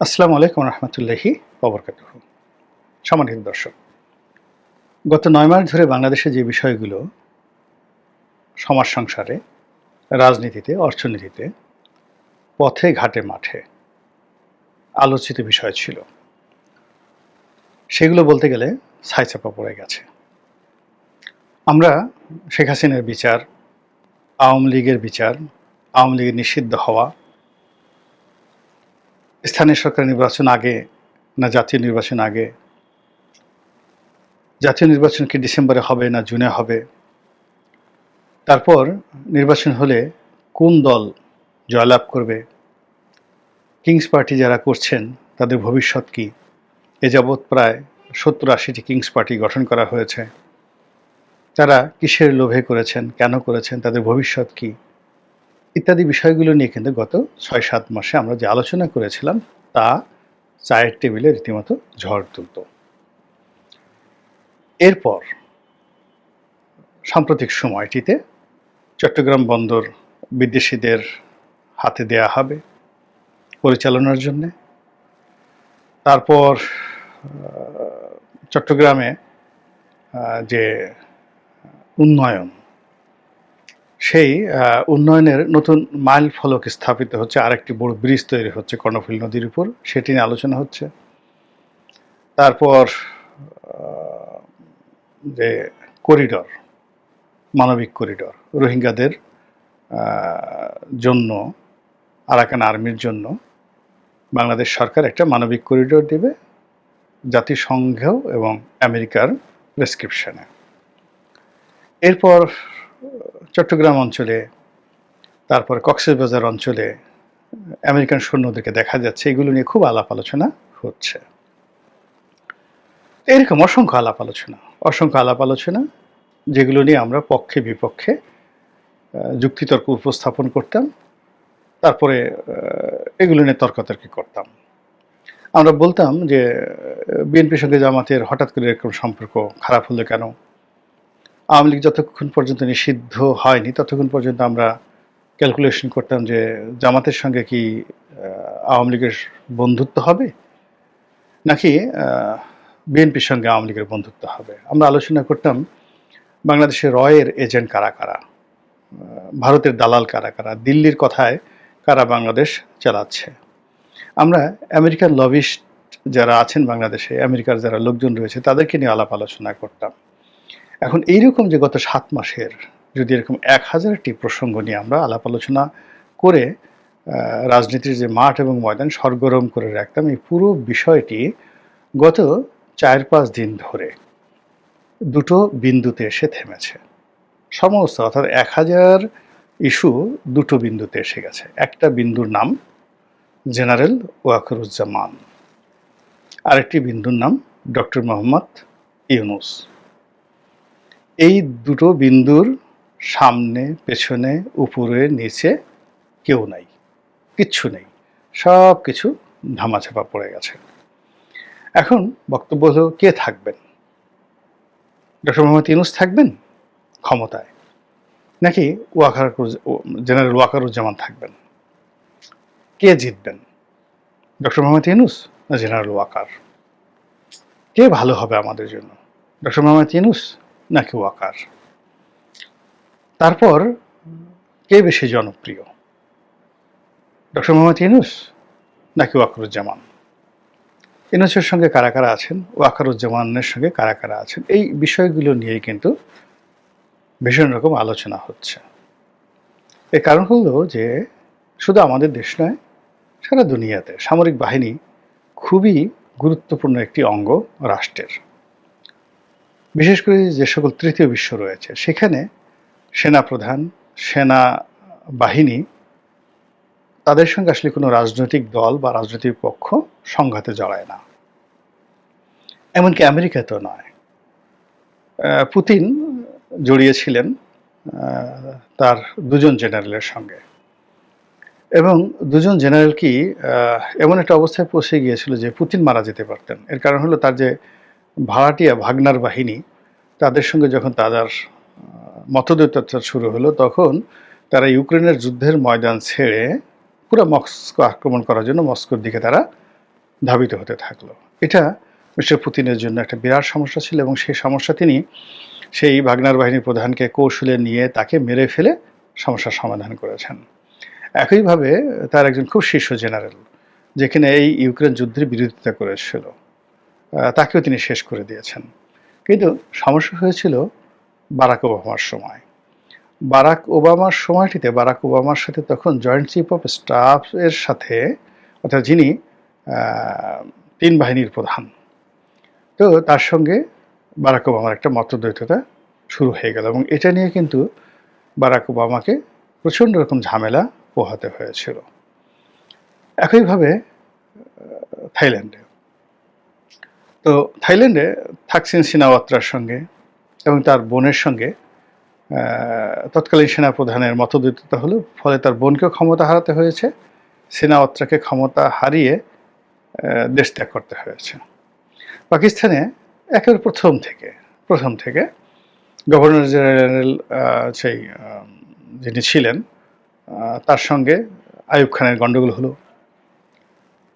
আসসালামু আলাইকুম রহমতুল্লাহি ওবরকাতুহু। সম্মানিত দর্শক, গত ৯ মাস ধরে বাংলাদেশে যে বিষয়গুলো সমাজ সংসারে, রাজনীতিতে, অর্থনীতিতে, পথে ঘাটে মাঠে আলোচিত বিষয় ছিল, সেগুলো বলতে গেলে ছাইচাপা পড়ে গেছে। আমরা শেখ হাসিনার বিচার, আওয়ামী লীগের বিচার, আওয়ামী লীগের নিষিদ্ধ হওয়া, স্থানীয় সরকার নির্বাচন আগে না জাতীয় নির্বাচন আগে, জাতীয় নির্বাচন কি ডিসেম্বরে হবে না জুনে হবে, তারপর নির্বাচন হলে কোন দল জয়লাভ করবে, কিংস পার্টি যারা করছেন তাদের ভবিষ্যৎ কি, এ যাবৎ প্রায় ৭০-৮০টি কিংস পার্টি গঠন করা হয়েছে, তারা কিসের লোভে করেছেন, কেন করেছেন, তাদের ভবিষ্যৎ কি ইত্যাদি বিষয়গুলো নিয়ে কিন্তু গত ৬-৭ মাসে আমরা যে আলোচনা করেছিলাম তা চায়ের টেবিলে রীতিমতো ঝড় তুলত। এরপর সাম্প্রতিক সময়টিতে চট্টগ্রাম বন্দর বিদেশিদের হাতে দেয়া হবে পরিচালনার জন্যে। তারপর চট্টগ্রামে যে উন্নয়ন, সেই উন্নয়নের নতুন মাইল ফলক স্থাপিত হচ্ছে, আরেকটি বড় ব্রিজ তৈরি হচ্ছে কর্ণফুলী নদীর উপর, সেটি নিয়ে আলোচনা হচ্ছে। তারপর যে করিডর, মানবিক করিডর, রোহিঙ্গাদের জন্য, আরাকান আর্মির জন্য বাংলাদেশ সরকার একটা মানবিক করিডর দেবে জাতিসংঘ এবং আমেরিকার প্রেসক্রিপশনে। এরপর চট্টগ্রাম অঞ্চলে, তারপর কক্সবাজার অঞ্চলে আমেরিকান সৈন্যদেরকে দেখা যাচ্ছে, এগুলো নিয়ে খুব আলাপ আলোচনা হচ্ছে। এরকম অসংখ্য আলাপ আলোচনা যেগুলো নিয়ে আমরা পক্ষে বিপক্ষে যুক্তিতর্ক উপস্থাপন করতাম, তারপরে এগুলো নিয়ে তর্কাতর্কি করতাম। আমরা বলতাম যে বিএনপির সঙ্গে জামাতের হঠাৎ করে এরকম সম্পর্ক খারাপ হলো কেন, আওয়ামী লীগ যতক্ষণ পর্যন্ত নিষিদ্ধ হয়নি ততক্ষণ পর্যন্ত আমরা ক্যালকুলেশন করতাম যে জামাতের সঙ্গে কি আওয়ামী লীগের বন্ধুত্ব হবে নাকি বিএনপির সঙ্গে আওয়ামী লীগের বন্ধুত্ব হবে। আমরা আলোচনা করতাম বাংলাদেশের রয়ের এজেন্ট কারা কারা, ভারতের দালাল কারা কারা, দিল্লির কথায় কারা বাংলাদেশ চালাচ্ছে। আমরা আমেরিকান লবিস্ট যারা আছেন বাংলাদেশে, আমেরিকার যারা লোকজন রয়েছে তাদেরকে নিয়ে আলাপ আলোচনা করতাম। এখন এইরকম যে গত ৭ মাসের যদি এরকম ১,০০০টি প্রসঙ্গ নিয়ে আমরা আলাপ আলোচনা করে রাজনীতির যে মাঠ এবং ময়দান সরগরম করে রাখতাম, এই পুরো বিষয়টি গত ৪-৫ দিন ধরে দুটো বিন্দুতে এসে থেমেছে। সমস্ত অর্থাৎ ১,০০০ ইস্যু দুটো বিন্দুতে এসে গেছে। একটা বিন্দুর নাম জেনারেল ওয়াকারুজ্জামান, আরেকটি বিন্দুর নাম ডক্টর মোহাম্মদ ইউনূস। এই দুটো বিন্দুর সামনে, পেছনে, উপরে, নিচে কেউ নাই, কিচ্ছু নেই, সব কিছু ধামাচাপা পড়ে গেছে। এখন বক্তব্য হলো কে থাকবেন, ডক্টর মোহাম্মদ ইউনূস থাকবেন ক্ষমতায় নাকি জেনারেল ওয়াকারুজ্জামান থাকবেন? কে জিতবেন, ডক্টর মোহাম্মদ ইউনূস না জেনারেল ওয়াকার? কে ভালো হবে আমাদের জন্য, ডক্টর মোহাম্মদ ইউনূস নাকি ওয়াকার? তারপর কে বেশি জনপ্রিয়, ডক্টর মোহাম্মদ ইউনূস নাকি ওয়াকারুজ্জামান? ইউনূসের সঙ্গে কারা কারা আছেন, ওয়াকারুজ্জামানের সঙ্গে কারা কারা আছেন, এই বিষয়গুলো নিয়েই কিন্তু ভীষণ রকম আলোচনা হচ্ছে। এর কারণ হলো যে শুধু আমাদের দেশ নয়, সারা দুনিয়াতে সামরিক বাহিনী খুবই গুরুত্বপূর্ণ একটি অঙ্গ রাষ্ট্রের। বিশেষ করে যে সকল তৃতীয় বিশ্ব রয়েছে সেখানে সেনাপ্রধান, সেনা বাহিনী, তাদের সঙ্গে আসলে কোনো রাজনৈতিক দল বা রাজনৈতিক পক্ষ সংঘাতে জড়ায় না, এমনকি আমেরিকাতেও নয়। পুতিন জড়িয়েছিলেন তার দুজন জেনারেলের সঙ্গে, এবং দুজন জেনারেল কি এমন একটা অবস্থায় পৌঁছে গিয়েছিল যে পুতিন মারা যেতে পারতেন। এর কারণ হলো তার যে ভাড়াটিয়া ভাগনার বাহিনী, তাদের সঙ্গে যখন তাদের মতদ্বৈততা শুরু হলো তখন তারা ইউক্রেনের যুদ্ধের ময়দান ছেড়ে পুরো মস্কো আক্রমণ করার জন্য মস্কোর দিকে তারা ধাবিত হতে থাকলো। এটা মিস্টার পুতিনের জন্য একটা বিরাট সমস্যা ছিল এবং সেই সমস্যা তিনি সেই ভাগনার বাহিনীর প্রধানকে কৌশলে নিয়ে তাকে মেরে ফেলে সমস্যার সমাধান করেছেন। একইভাবে তার একজন খুব শীর্ষ জেনারেল, যেখানে এই ইউক্রেন যুদ্ধের বিরোধিতা করেছিল, তাকেও তিনি শেষ করে দিয়েছেন। কিন্তু সমস্যা হয়েছিল বারাক ওবামার সময়। বারাক ওবামার সময়টিতে বারাক ওবামার সাথে তখন জয়েন্ট চিফ অফ স্টাফ এর সাথে, অর্থাৎ যিনি ৩ বাহিনীর প্রধান, তো তার সঙ্গে বারাক ওবামার একটা মতদ্বৈততা শুরু হয়ে গেল এবং এটা নিয়ে কিন্তু বারাক ওবামাকে প্রচণ্ড রকম ঝামেলা পোহাতে হয়েছিল। একইভাবে থাইল্যান্ডে, তো থাইল্যান্ডে থাকসিন সিনাওয়াত্রার সঙ্গে এবং তার বোনের সঙ্গে তৎকালীন সেনাপ্রধানের মতদ্বৈততা হলো, ফলে তার বোনকেও ক্ষমতা হারাতে হয়েছে, সিনাওয়াত্রাকে ক্ষমতা হারিয়ে দেশ ত্যাগ করতে হয়েছে। পাকিস্তানে একেবারে প্রথম থেকে গভর্নর জেনারেল সেই যিনি ছিলেন তার সঙ্গে আইয়ুব খানের গণ্ডগোল হলো,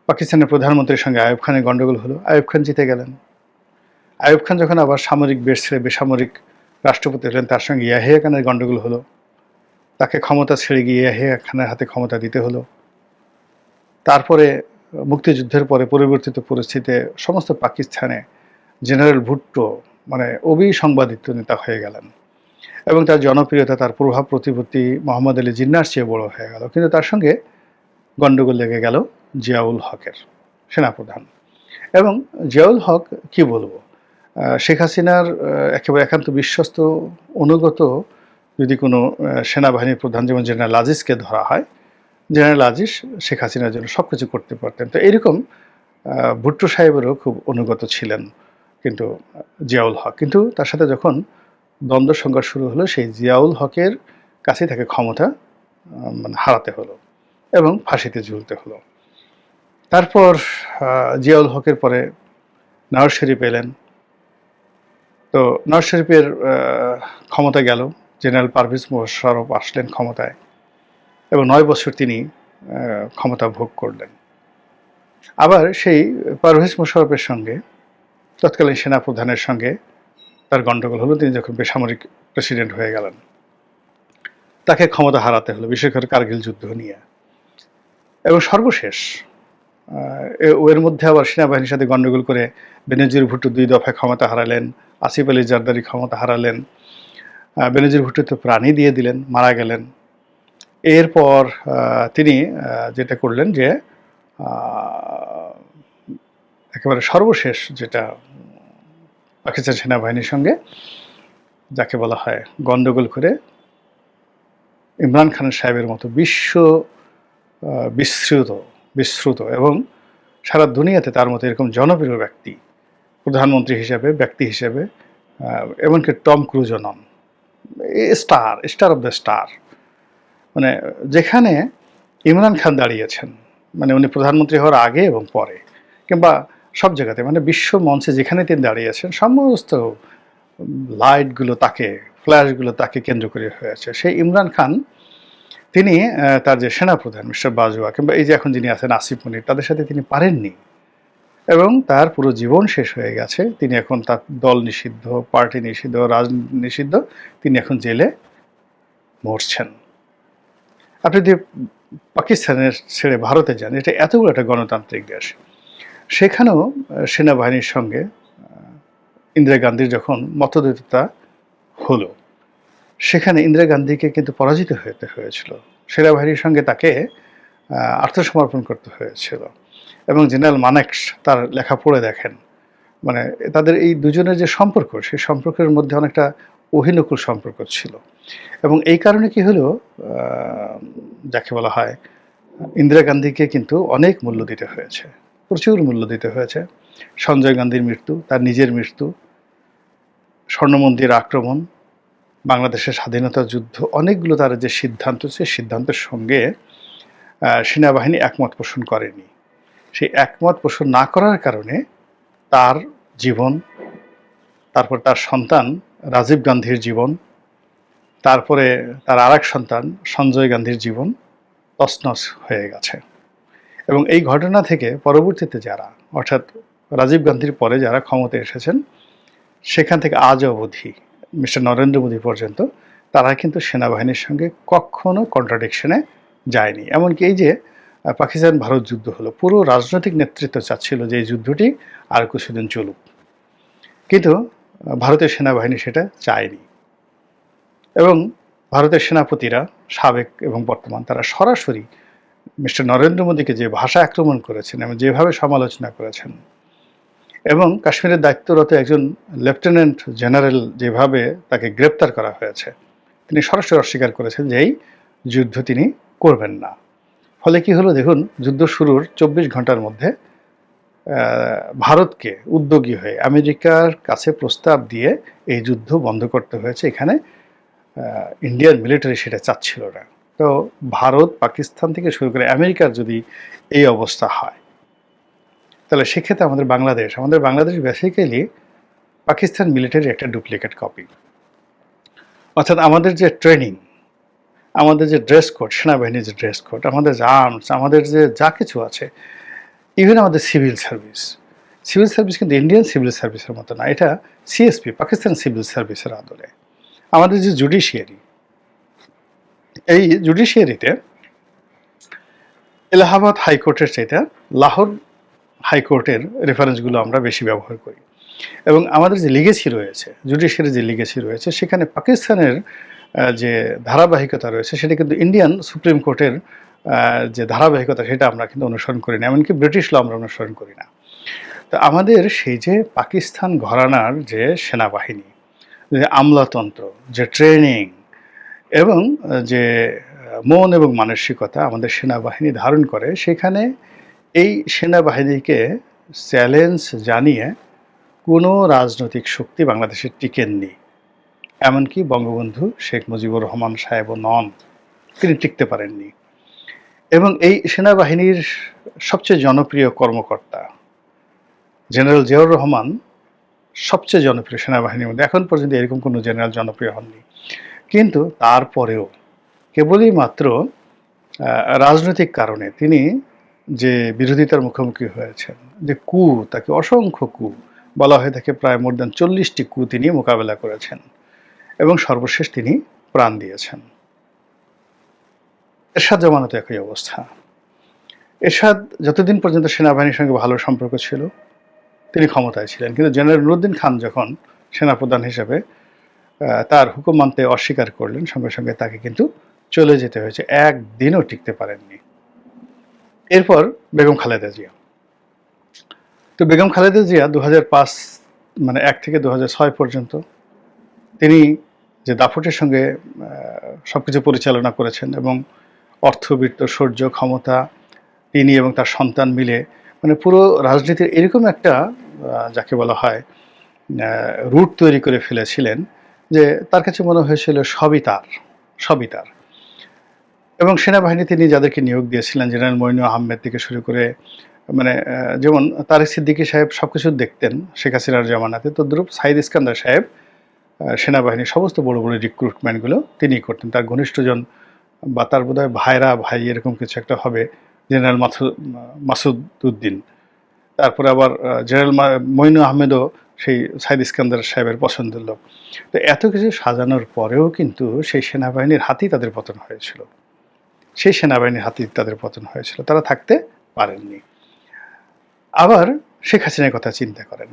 পাকিস্তানের প্রধানমন্ত্রীর সঙ্গে আইয়ুব খানের গণ্ডগোল হলো, আইয়ুব খান জিতে গেলেন। আইয়ুব খান যখন আবার সামরিক বেশ ছেড়ে বেসামরিক রাষ্ট্রপতি হলেন, তার সঙ্গে ইয়াহিয়া খানের গণ্ডগোল হলো, তাকে ক্ষমতা ছেড়ে গিয়ে ইয়াহিয়া খানের হাতে ক্ষমতা দিতে হলো। তারপরে মুক্তিযুদ্ধের পরে পরিবর্তিত পরিস্থিতিতে সমস্ত পাকিস্তানে জেনারেল ভুট্টো মানে অবিসংবাদিত নেতা হয়ে গেলেন এবং তার জনপ্রিয়তা, তার প্রভাব প্রতিপত্তি মোহাম্মদ আলী জিন্নাহর চেয়ে বড় হয়ে গেল। কিন্তু তার সঙ্গে গণ্ডগোল লেগে গেল জিয়াউল হকের, সেনাপ্রধান। এবং জিয়াউল হক কি বলবো, শেখ হাসিনার একেবারে একান্ত বিশ্বস্ত অনুগত যদি কোনো সেনাবাহিনীর প্রধান যেমন জেনারেল আজিজকে ধরা হয়, জেনারেল আজিজ শেখ হাসিনার জন্য সব কিছু করতে পারতেন। তো এরকম ভুট্টো সাহেবেরও খুব অনুগত ছিলেন কিন্তু জিয়াউল হক। কিন্তু তার সাথে যখন দ্বন্দ্ব সংঘর্ষ শুরু হলো, সেই জিয়াউল হকের কাছে তাকে ক্ষমতা মানে হারাতে হলো এবং ফাঁসিতে ঝুলতে হলো। তারপর জিয়াউল হকের পরে নওয়াজ শরীফ এলেন। তো নওয়াজ শরীফের ক্ষমতা গেল, জেনারেল পারভেজ মোশাররফ আসলেন ক্ষমতায় এবং 9 বছর তিনি ক্ষমতা ভোগ করলেন। আবার সেই পারভেজ মোশাররফের সঙ্গে তৎকালীন সেনাপ্রধানের সঙ্গে তার গণ্ডগোল হলো, তিনি যখন বেসামরিক প্রেসিডেন্ট হয়ে গেলেন, তাকে ক্ষমতা হারাতে হলো, বিশেষ করে কার্গিল যুদ্ধ নিয়ে। এবং সর্বশেষ এর মধ্যে আবার সেনাবাহিনীর সাথে গণ্ডগোল করে বেনজির ভুট্টো 2 দফায় ক্ষমতা হারালেন, আসিফ আলী জারদারি ক্ষমতা হারালেন, বেনজির ভুট্টো তো প্রাণই দিয়ে দিলেন, মারা গেলেন। এরপর তিনি যেটা করলেন যে একেবারে সর্বশেষ যেটা পাকিস্তান সেনাবাহিনীর সঙ্গে যাকে বলা হয় গণ্ডগোল করে ইমরান খান সাহেবের মতো বিশ্রুত এবং সারা দুনিয়াতে তার মতো এরকম জনপ্রিয় ব্যক্তি, প্রধানমন্ত্রী হিসেবে, ব্যক্তি হিসেবে, এমনকি টম ক্রুজও নন, স্টার অফ দ্য স্টার, মানে যেখানে ইমরান খান দাঁড়িয়েছেন, মানে উনি প্রধানমন্ত্রী হওয়ার আগে এবং পরে, কিংবা সব জায়গাতে, মানে বিশ্ব মঞ্চে যেখানে তিনি দাঁড়িয়েছেন সমস্ত লাইটগুলো তাকে, ফ্ল্যাশগুলো তাকে কেন্দ্র করে হয়েছে। সেই ইমরান খান তিনি তার যে সেনাপ্রধান মিস্টার বাজওয়া কিংবা এই যে এখন যিনি আছেন আসিফ মনির, তাদের সাথে তিনি পারেননি এবং তার পুরো জীবন শেষ হয়ে গেছে। তিনি এখন তার দল নিষিদ্ধ, পার্টি নিষিদ্ধ, রাজনীতি নিষিদ্ধ, তিনি এখন জেলে মরছেন। আপনি যদি পাকিস্তানের ছেড়ে ভারতে যান, এটা এতগুলো একটা গণতান্ত্রিক দেশ, সেখানেও সেনাবাহিনীর সঙ্গে ইন্দিরা গান্ধীর যখন মতদ্বৈততা হলো, সেখানে ইন্দিরা গান্ধীকে কিন্তু পরাজিত হতে হয়েছিল, সেনাবাহিনীর সঙ্গে তাকে আত্মসমর্পণ করতে হয়েছিল। এবং জেনারেল মানেকশ তার লেখা পড়ে দেখেন, মানে তাদের এই দুজনের যে সম্পর্ক, সেই সম্পর্কের মধ্যে অনেকটা অহিনকুল সম্পর্ক ছিল। এবং এই কারণে কি হলো, যাকে বলা হয় ইন্দিরা গান্ধীকে কিন্তু অনেক মূল্য দিতে হয়েছে, প্রচুর মূল্য দিতে হয়েছে। সঞ্জয় গান্ধীর মৃত্যু, তার নিজের মৃত্যু, স্বর্ণ মন্দির আক্রমণ, বাংলাদেশের স্বাধীনতা যুদ্ধ, অনেকগুলো তার যে সিদ্ধান্ত, সেই সিদ্ধান্তের সঙ্গে সেনাবাহিনী একমত পোষণ করেনি। সেই একমত পোষণ না করার কারণে তার জীবন, তারপর তার সন্তান রাজীব গান্ধীর জীবন, তারপরে তার আরেক সন্তান সঞ্জয় গান্ধীর জীবন তছনছ হয়ে গেছে। এবং এই ঘটনা থেকে পরবর্তীতে যারা, অর্থাৎ রাজীব গান্ধীর পরে যারা ক্ষমতায় এসেছেন, সেখান থেকে আজ অবধি মিস্টার নরেন্দ্র মোদী পর্যন্ত তারা কিন্তু সেনাবাহিনীর সঙ্গে কখনো কন্ট্রাডিকশনে যায়নি। এমনকি এই যে পাকিস্তান ভারত যুদ্ধ হলো, পুরো রাজনৈতিক নেতৃত্ব চাচ্ছিল যে এই যুদ্ধটি আর কিছুদিন চলুক, কিন্তু ভারতের সেনাবাহিনী সেটা চায়নি। এবং ভারতের সেনাপতিরা সাবেক এবং বর্তমান তারা সরাসরি মিস্টার নরেন্দ্র মোদীকে যে ভাষা আক্রমণ করেছেন এবং যেভাবে সমালোচনা করেছেন, এবং কাশ্মীরের দায়িত্বরত একজন লেফটেন্যান্ট জেনারেল যেভাবে তাকে গ্রেপ্তার করা হয়েছে, তিনি সরাসরি অস্বীকার করেছেন যে এই যুদ্ধ তিনি করবেন না। ফলে কি হলো দেখুন, যুদ্ধ শুরুর 24 ঘন্টার মধ্যে ভারতকে উদ্যোগী হয়ে আমেরিকার কাছে প্রস্তাব দিয়ে এই যুদ্ধ বন্ধ করতে হয়েছে। এখানে ইন্ডিয়ান মিলিটারি সেটা চাচ্ছিল না। তো ভারত, পাকিস্তান থেকে শুরু করে আমেরিকার যদি এই অবস্থা হয়, তাহলে সেক্ষেত্রে আমাদের বাংলাদেশ বেসিক্যালি পাকিস্তান মিলিটারির একটা ডুপ্লিকেট কপি। অর্থাৎ আমাদের যে ট্রেনিং, আমাদের যে ড্রেস কোড, সেনাবাহিনীর যে ড্রেস কোড, আমাদের যে আর্মস, আমাদের যে যা কিছু আছে, ইভেন আমাদের সিভিল সার্ভিস কিন্তু ইন্ডিয়ান সিভিল সার্ভিসের মতো না, এটা সিএসপি, পাকিস্তান সিভিল সার্ভিসের আদলে। আমাদের যে জুডিশিয়ারি, এই জুডিশিয়ারিতে এলাহাবাদ হাইকোর্টের চাইতে লাহোর হাইকোর্টের রেফারেন্সগুলো আমরা বেশি ব্যবহার করি। এবং আমাদের যে লিগেসি রয়েছে, জুডিশিয়ারি যে লিগেসি রয়েছে, সেখানে পাকিস্তানের যে ধারাবাহিকতা রয়েছে সেটা কিন্তু ইন্ডিয়ান সুপ্রিম কোর্টের যে ধারাবাহিকতা সেটা আমরা কিন্তু অনুসরণ করি না, এমনকি ব্রিটিশ ল আমরা অনুসরণ করি না। তো আমাদের সেই যে পাকিস্তান ঘরানার যে সেনাবাহিনী, যে আমলাতন্ত্র, যে ট্রেনিং এবং যে মন এবং মানসিকতা আমাদের সেনাবাহিনী ধারণ করে, সেখানে এই সেনাবাহিনীকে চ্যালেঞ্জ জানিয়ে কোনো রাজনৈতিক শক্তি বাংলাদেশে টিকেননি। এমনকি বঙ্গবন্ধু শেখ মুজিবুর রহমান সাহেবও নন, তিনি টিকতে পারেননি। এবং এই সেনাবাহিনীর সবচেয়ে জনপ্রিয় কর্মকর্তা জেনারেল জিয়াউর রহমান সবচেয়ে জনপ্রিয় সেনাবাহিনীর মধ্যে, এখন পর্যন্ত এরকম কোনো জেনারেল জনপ্রিয় হননি। কিন্তু তারপরেও কেবলই মাত্র রাজনৈতিক কারণে তিনি যে বিরোধিতার মুখোমুখি হয়েছেন, যে তাকে অসংখ্য বলা হয়ে থাকে, প্রায় মোর দ্যান 40টি তিনি মোকাবেলা করেছেন এবং সর্বশেষ তিনি প্রাণ দিয়েছেন। এরশাদ জামানতে একই অবস্থা। এরশাদ যতদিন পর্যন্ত সেনাবাহিনীর সঙ্গে ভালো সম্পর্ক ছিল তিনি ক্ষমতায় ছিলেন, কিন্তু জেনারেল নুরুদ্দিন খান যখন সেনাপ্রধান হিসেবে তার হুকুম মানতে অস্বীকার করলেন, সঙ্গে সঙ্গে তাকে কিন্তু চলে যেতে হয়েছে, একদিনও টিকতে পারেননি। এরপর বেগম খালেদা জিয়া। তো বেগম খালেদা জিয়া 2005 মানে 1 থেকে 2006 পর্যন্ত তিনি যে দাপটের সঙ্গে সবকিছু পরিচালনা করেছেন এবং অর্থবিত্ত, শৌর্য, ক্ষমতা তিনি এবং তার সন্তান মিলে মানে পুরো রাজনীতির এরকম একটা যাকে বলা হয় রুট তৈরি করে ফেলেছিলেন যে তার কাছে মনে হয়েছিল সবই তার। এবং সেনাবাহিনী তিনি যাদেরকে নিয়োগ দিয়েছিলেন, জেনারেল মইনু আহমেদ থেকে শুরু করে, মানে যেমন তারেক সিদ্দিকী সাহেব সবকিছু দেখতেন শেখ হাসিনার জামানাতে, তদ্রূপ সাইদ ইস্কান্দার সাহেব সেনাবাহিনীর সমস্ত বড় বড় রিক্রুটমেন্টগুলো তিনিই করতেন। তার ঘনিষ্ঠজন বা তার বোধহয় ভাই এরকম কিছু একটা হবে, জেনারেল মাসুদ উদ্দিন। তারপরে আবার জেনারেল মইনু আহমেদও সেই সাইদ ইস্কান্দার সাহেবের পছন্দের লোক। তো এত কিছু সাজানোর পরেও কিন্তু সেই সেনাবাহিনীর হাতেই তাদের পতন হয়েছিল, তারা থাকতে পারেননি। আবার শেখ হাসিনার কথা চিন্তা করেন।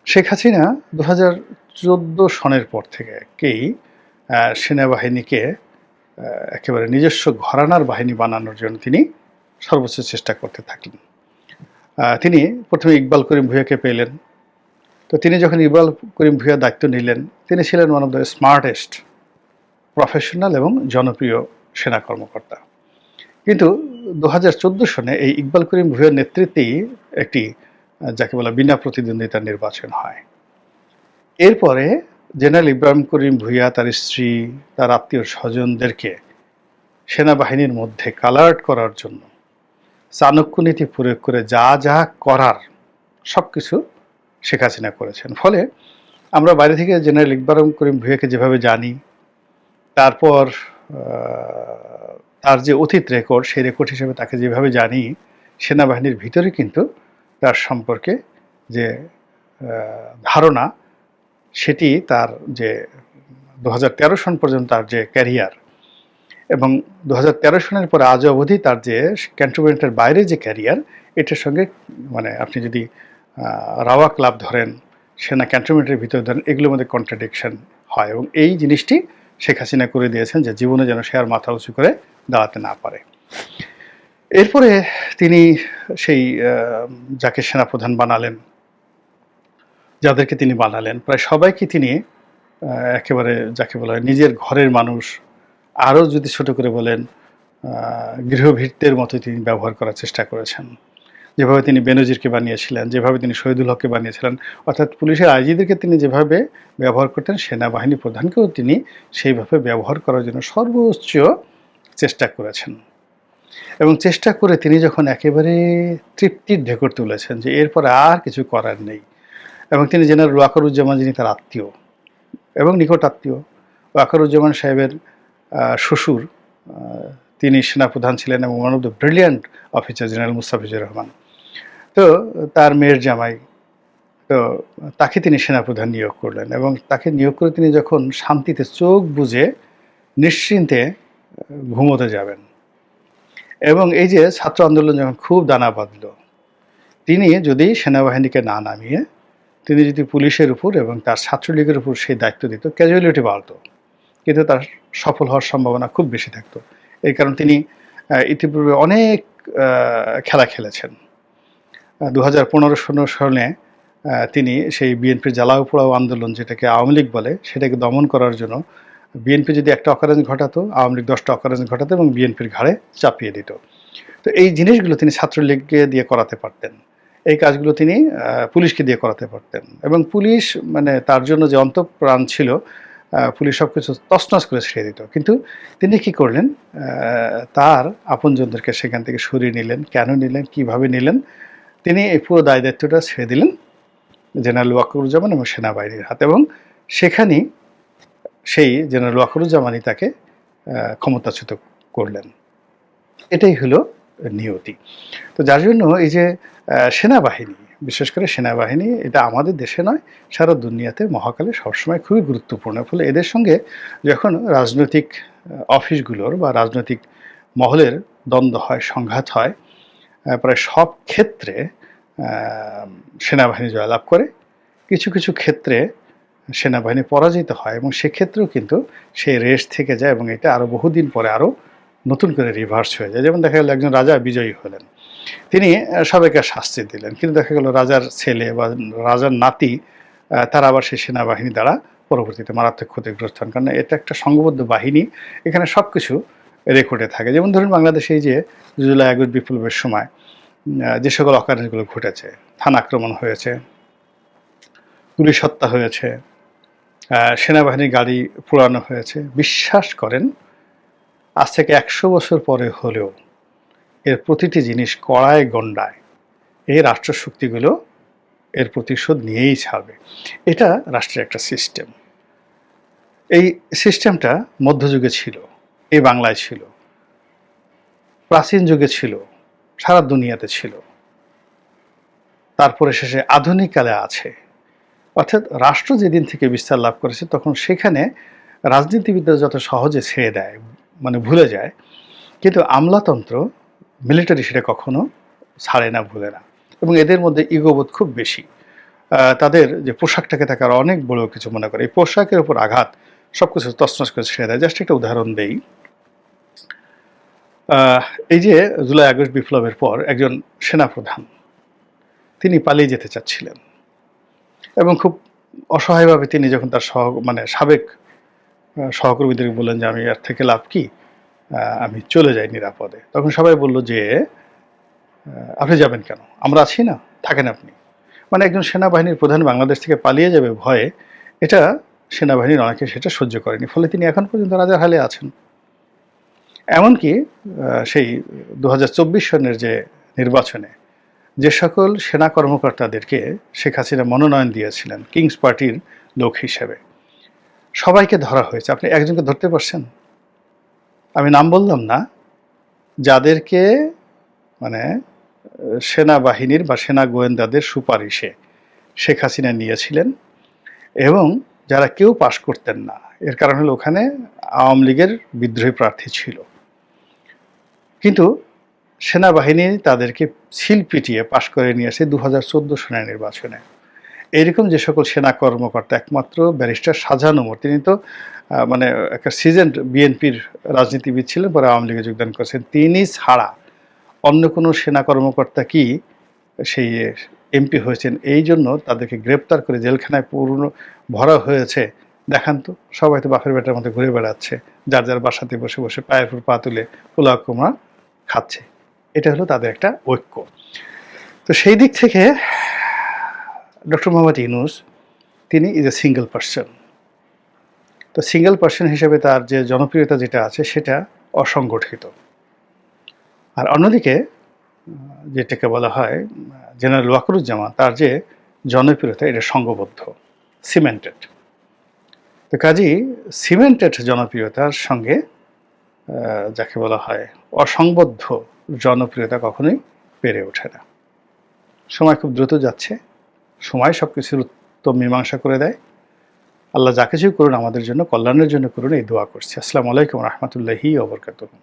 শেখ হাসিনা 2014 সনের পর থেকেই সেনাবাহিনীকে একেবারে নিজস্ব ঘরানার বাহিনী বানানোর জন্য তিনি সর্বোচ্চ চেষ্টা করতে থাকলেন। তিনি প্রথমে ইকবাল করিম ভূঁইয়াকে পেলেন। তো তিনি যখন ইকবাল করিম ভূঁইয়ার দায়িত্ব নিলেন, তিনি ছিলেন one of the smartest, professional এবং জনপ্রিয় সেনা কর্মকর্তা। কিন্তু 2014 সনে এই ইকবাল করিম ভূঁইয়ার নেতৃত্বেই একটি যাকে বলা বিনা প্রতিদ্বন্দ্বিতার নির্বাচন হয়। এরপরে জেনারেল ইব্রাহিম করিম ভূঁইয়া, তার স্ত্রী, তার আত্মীয় স্বজনদেরকে সেনাবাহিনীর মধ্যে কালার্ট করার জন্য চাণক্য নীতি প্রয়োগ করে যা করার সব কিছু শেখ হাসিনা করেছেন। ফলে আমরা বাইরে থেকে জেনারেল ইব্রাহিম করিম ভূঁইয়াকে যেভাবে জানি, তারপর তার যে অতীত রেকর্ড, সেই রেকর্ড হিসেবে তাকে যেভাবে জানি, সেনাবাহিনীর ভিতরে কিন্তু তার সম্পর্কে যে ধারণা, সেটি তার যে 2013 সন পর্যন্ত তার যে ক্যারিয়ার, এবং 2013 সনের পরে আজ অবধি তার যে ক্যান্টনমেন্টের বাইরে যে ক্যারিয়ার, এটার সঙ্গে মানে আপনি যদি রাওয়া ক্লাব ধরেন, সেনা ক্যান্টনমেন্টের ভিতরে ধরেন, এগুলোর মধ্যে কন্ট্রাডিকশন হয়, এবং এই জিনিসটি শেখ হাসিনা করে দিয়েছেন যে জীবনে যেন সে আর মাথা উঁচু করে দাঁড়াতে না পারে। এরপরে তিনি সেই যাকে সেনাপ্রধান বানালেন, যাদেরকে তিনি বানালেন, প্রায় সবাইকে তিনি একেবারে যাকে বলা হয় নিজের ঘরের মানুষ, আরও যদি ছোট করে বলেন গৃহভৃত্যের মতো তিনি ব্যবহার করার চেষ্টা করেছেন। যেভাবে তিনি বেনজিরকে বানিয়েছিলেন, যেভাবে তিনি শহীদুল হককে বানিয়েছিলেন, অর্থাৎ পুলিশের আইজিদেরকে তিনি যেভাবে ব্যবহার করতেন, সেনাবাহিনী প্রধানকেও তিনি সেইভাবে ব্যবহার করার জন্য সর্বোচ্চ চেষ্টা করেছেন। এবং চেষ্টা করে তিনি যখন একেবারে তৃপ্তির ঢেকুর তুলেছেন যে এরপর আর কিছু করার নেই, এবং তিনি জেনারেল ওয়াকারুজ্জামান, যিনি তার আত্মীয় এবং নিকট আত্মীয়, ওয়াকারুজ্জামান সাহেবের শ্বশুর, তিনি সেনাপ্রধান ছিলেন এবং one of the brilliant officer general Mustafizur Rahman, তো তার মেয়ের জামাই, তো তাকে তিনি সেনাপ্রধান নিয়োগ করলেন। এবং তাকে নিয়োগ করে তিনি যখন শান্তিতে চোখ বুজে নিশ্চিন্তে ঘুমোতে যাবেন, এবং এই যে ছাত্র আন্দোলন যখন খুব দানা বাঁধল, তিনি যদি সেনাবাহিনীকে না নামিয়ে তিনি যদি পুলিশের উপর এবং তার ছাত্রলীগের উপর সেই দায়িত্ব দিত, ক্যাজুয়ালিটি বাড়তো, কিন্তু তার সফল হওয়ার সম্ভাবনা খুব বেশি থাকতো। এই কারণ তিনি ইতিপূর্বে অনেক খেলা খেলেছেন। 2015-16 সালে তিনি সেই বিএনপির জ্বালাও পোড়াও আন্দোলন, যেটাকে আওয়ামী লীগ বলে, সেটাকে দমন করার জন্য বিএনপি যদি একটা অকারেন্স ঘটাতো, আওয়ামী লীগ 10টা অকারেন্স ঘটাতো এবং বিএনপির ঘাড়ে চাপিয়ে দিত। তো এই জিনিসগুলো তিনি ছাত্রলীগকে দিয়ে করাতে পারতেন, এই কাজগুলো তিনি পুলিশকে দিয়ে করাতে পারতেন, এবং পুলিশ মানে তার জন্য যে অন্তঃপ্রাণ ছিল, পুলিশ সব কিছু তছনছ করে ছেড়ে দিত। কিন্তু তিনি কি করলেন, তার আপনজনদেরকে সেখান থেকে সরিয়ে নিলেন। কেন নিলেন, কিভাবে নিলেন, তিনি এই পুরো দায় দায়িত্বটা ছেড়ে দিলেন জেনারেল ওয়াকারুজ্জামান এবং সেনাবাহিনীর হাতে, এবং সেখানেই সেই জেনারেল ওয়াকারুজ্জামানই তাকে ক্ষমতাচ্যুত করলেন। এটাই হলো নিয়তি। তো যার জন্য এই যে সেনাবাহিনী, বিশেষ করে সেনাবাহিনী, এটা আমাদের দেশে নয়, সারা দুনিয়াতে মহাকালে সবসময় খুবই গুরুত্বপূর্ণ। ফলে এদের সঙ্গে যখন রাজনৈতিক অফিসগুলোর বা রাজনৈতিক মহলের দ্বন্দ্ব হয়, সংঘাত হয়, প্রায় সব ক্ষেত্রে সেনাবাহিনী জয়লাভ করে, কিছু কিছু ক্ষেত্রে সেনাবাহিনী পরাজিত হয়, এবং সেক্ষেত্রেও কিন্তু সেই রেস থেকে যায়, এবং এটা আরও বহুদিন পরে আরও নতুন করে রিভার্স হয়ে যায়। যেমন দেখা গেল একজন রাজা বিজয়ী হলেন, তিনি সবাইকে শাস্তি দিলেন, কিন্তু দেখা গেল রাজার ছেলে বা রাজার নাতি তারা আবার সেই সেনাবাহিনী দ্বারা পরবর্তীতে মারাত্মক ক্ষতিগ্রস্ত হন, কারণ এটা একটা সংঘবদ্ধ বাহিনী, এখানে সব কিছু রেকর্ডে থাকে। যেমন ধরুন বাংলাদেশে এই যে জুলাই আগস্ট বিপ্লবের সময় যে সকল অকারেন্সগুলো ঘটেছে, থানা আক্রমণ হয়েছে, পুলিশ হত্যা হয়েছে, সেনাবাহিনীর গাড়ি পোড়ানো হয়েছে, বিশ্বাস করেন আজ থেকে 100 বছর পরে হলেও এর প্রতিটি জিনিস কড়ায় গণ্ডায় এই রাষ্ট্রশক্তিগুলো এর প্রতিশোধ নিয়েই ছাড়বে। এটা রাষ্ট্রের একটা সিস্টেম। এই সিস্টেমটা মধ্যযুগে ছিল, এই বাংলায় ছিল, প্রাচীন যুগে ছিল, সারা দুনিয়াতে ছিল, তারপরে শেষে আধুনিক কালে আছে। অর্থাৎ রাষ্ট্র যেদিন থেকে বিস্তার লাভ করেছে, তখন সেখানে রাজনীতিবিদরা যত সহজে ছেড়ে দেয়, মানে ভুলে যায়, কিন্তু আমলাতন্ত্র, মিলিটারি সেটা কখনো ছাড়ে না, ভুলে না, এবং এদের মধ্যে ইগোবোধ খুব বেশি। তাদের যে পোশাকটাকে তাকে আর অনেক বড় কিছু মনে করে, এই পোশাকের উপর আঘাত সব কিছু তছনছ করে ছেড়ে দেয়। জাস্ট একটা উদাহরণ দেই, এই যে জুলাই আগস্ট বিপ্লবের পর একজন সেনাপ্রধান, তিনি পালিয়ে যেতে চাচ্ছিলেন, এবং খুব অসহায়ভাবে তিনি যখন তার সাবেক সহকর্মীদেরকে বললেন যে আমি এর থেকে লাভ কি, আমি চলে যাই নিরাপদে, তখন সবাই বলল যে আপনি যাবেন কেন, আমরা আছি না, থাকেন আপনি। মানে একজন সেনাবাহিনীর প্রধান বাংলাদেশ থেকে পালিয়ে যাবে ভয়ে, এটা সেনাবাহিনীর অনেকে সেটা সহ্য করেনি, ফলে তিনি এখন পর্যন্ত রাজার হালে আছেন। এমনকি সেই 2024 সনের যে নির্বাচনে যে সকল সেনা কর্মকর্তাদেরকে শেখ হাসিনা মনোনয়ন দিয়েছিলেন কিংস পার্টির লোক হিসেবে, সবাইকে ধরা হয়েছে। আপনি একজনকে ধরতে পারছেন? আমি নাম বললাম না, যাদেরকে মানে সেনাবাহিনীর বা সেনা গোয়েন্দাদের সুপারিশে শেখ হাসিনা নিয়েছিলেন, এবং যারা কেউ পাশ করতেন না, এর কারণ হলো ওখানে আওয়ামী লীগের বিদ্রোহী প্রার্থী ছিল, কিন্তু সেনাবাহিনী তাদেরকে সিল পিটিয়ে পাশ করে নিয়ে আসে 2014 সনের নির্বাচনে। এইরকম যে সকল সেনা কর্মকর্তা, একমাত্র ব্যারিস্টার শাহজাহান ওমর, তিনি তো মানে একটা সিজেন্ড বিএনপির রাজনীতিবিদ ছিলেন, পরে আওয়ামী লীগে যোগদান করেছেন, তিনি ছাড়া অন্য কোনো সেনা কর্মকর্তা কি সেই এমপি হয়েছেন? এই জন্য তাদেরকে গ্রেপ্তার করে জেলখানায় ভরা হয়েছে। দেখান তো, সবাই তো বাপের বেটার মধ্যে ঘুরে বেড়াচ্ছে, যার যার বাসাতে বসে বসে পায়ের উপর পা তুলে পোলাও কুমড়া খাচ্ছে। এটা হলো তাদের একটা ঐক্য। তো সেই দিক থেকে ডক্টর মোহাম্মদ ইউনূস, তিনি ইজ এ সিঙ্গেল পার্সন। তো সিঙ্গেল পার্সন হিসেবে তার যে জনপ্রিয়তা যেটা আছে সেটা অসংগঠিত। আর অন্যদিকে যেটাকে বলা হয় জেনারেল ওয়াকারুজ্জামান, তার যে জনপ্রিয়তা এটা সংঘবদ্ধ, সিমেন্টেড। তো কাজেই সিমেন্টেড জনপ্রিয়তার সঙ্গে যাকে বলা হয় অসংবদ্ধ জনপ্রিয়তা কখনোই পেরে ওঠে না। সময় খুব দ্রুত যাচ্ছে, সময় সব কিছুর উত্তম মীমাংসা করে দেয়। আল্লাহ যা কিছুই করুন আমাদের জন্য কল্যাণের জন্য করুন, এই দোয়া করছি। আসসালামু আলাইকুম রহমতুল্লাহি ওয়া বারাকাতুহু।